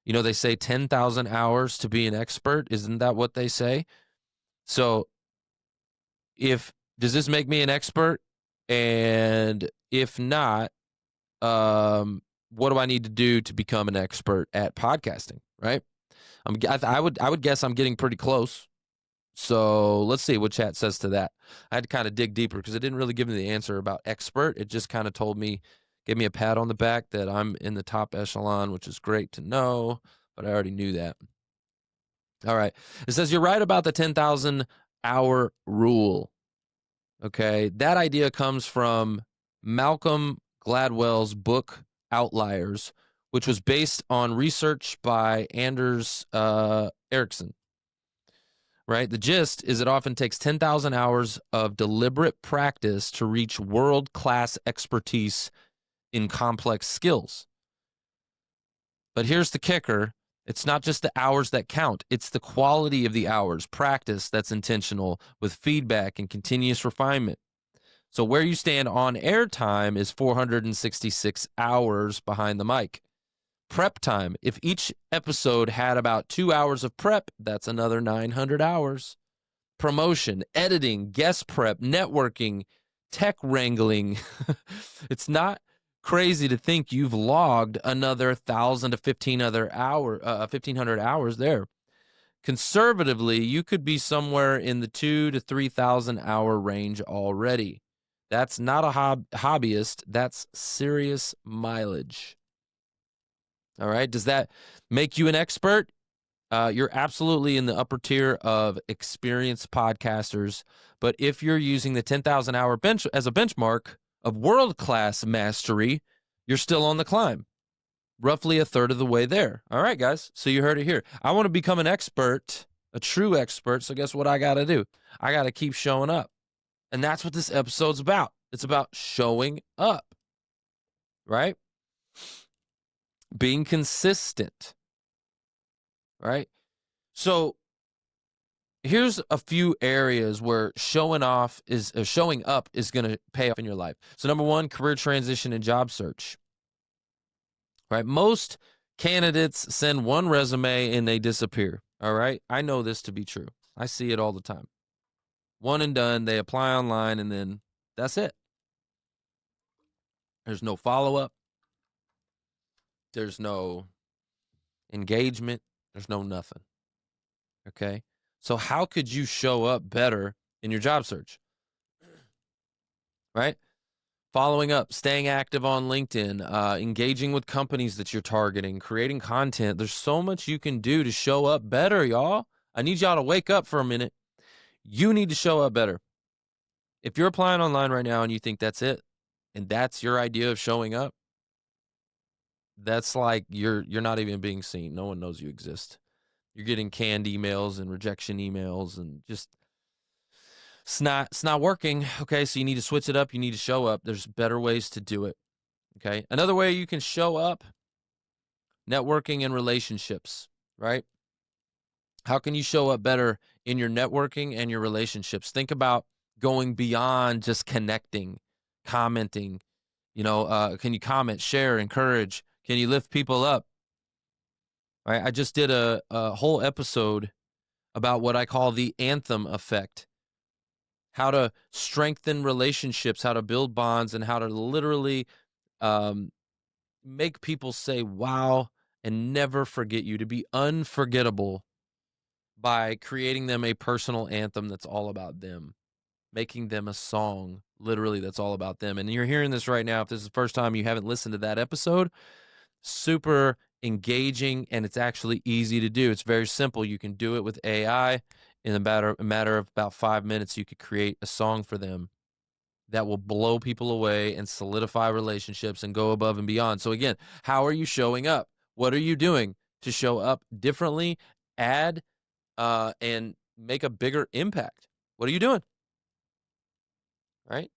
You know, they say 10,000 hours to be an expert. Isn't that what they say? So does this make me an expert? And if not, what do I need to do to become an expert at podcasting? Right? I would guess I'm getting pretty close. So let's see what chat says to that. I had to kind of dig deeper because it didn't really give me the answer about expert. It just kind of gave me a pat on the back that I'm in the top echelon, which is great to know, but I already knew that. All right. It says, you're right about the 10,000 hour rule. Okay. That idea comes from Malcolm Gladwell's book, Outliers, which was based on research by Anders Ericsson. Right? The gist is it often takes 10,000 hours of deliberate practice to reach world-class expertise in complex skills. But here's the kicker. It's not just the hours that count. It's the quality of the hours, practice that's intentional with feedback and continuous refinement. So where you stand on air time is 466 hours behind the mic. Prep time. If each episode had about 2 hours of prep, that's another 900 hours. Promotion, editing, guest prep, networking, tech wrangling. It's not crazy to think you've logged another 1,000 to 1,500 hours there. Conservatively, you could be somewhere in the 2,000 to 3,000 hour range already. That's not a hobbyist. That's serious mileage. All right. Does that make you an expert? You're absolutely in the upper tier of experienced podcasters. But if you're using the 10,000 hour bench as a benchmark of world-class mastery, you're still on the climb, roughly a third of the way there. All right, guys. So you heard it here. I want to become an expert, a true expert. So guess what I got to do? I got to keep showing up. And that's what this episode's about. It's about showing up, right? Being consistent, right? So here's a few areas where showing up is going to pay off in your life. So number one, career transition and job search, right? Most candidates send one resume and they disappear. All right. I know this to be true. I see it all the time. One and done. They apply online and then that's it. There's no follow-up. There's no engagement. There's no nothing. Okay. So how could you show up better in your job search? Right? Following up, staying active on LinkedIn, engaging with companies that you're targeting, creating content. There's so much you can do to show up better, y'all. I need y'all to wake up for a minute. You need to show up better. If you're applying online right now and you think that's it, and that's your idea of showing up, that's like you're not even being seen. No one knows you exist. You're getting canned emails and rejection emails and just it's not working. Okay, so you need to switch it up. You need to show up. There's better ways to do it. Okay. Another way you can show up, networking and relationships, right? How can you show up better in your networking and your relationships? Think about going beyond just connecting, commenting. Can you comment, share, encourage? Can you lift people up? All right. I just did a whole episode about what I call the anthem effect. How to strengthen relationships, how to build bonds, and how to literally make people say, wow, and never forget you, to be unforgettable by creating them a personal anthem that's all about them, making them a song, literally, that's all about them. And you're hearing this right now. If this is the first time you haven't listened to that episode, super engaging, and it's actually easy to do. It's very simple. You can do it with AI. In a matter of about 5 minutes, you could create a song for them that will blow people away and solidify relationships and go above and beyond. So again, how are you showing up? What are you doing to show up differently, add, and make a bigger impact? What are you doing? Right?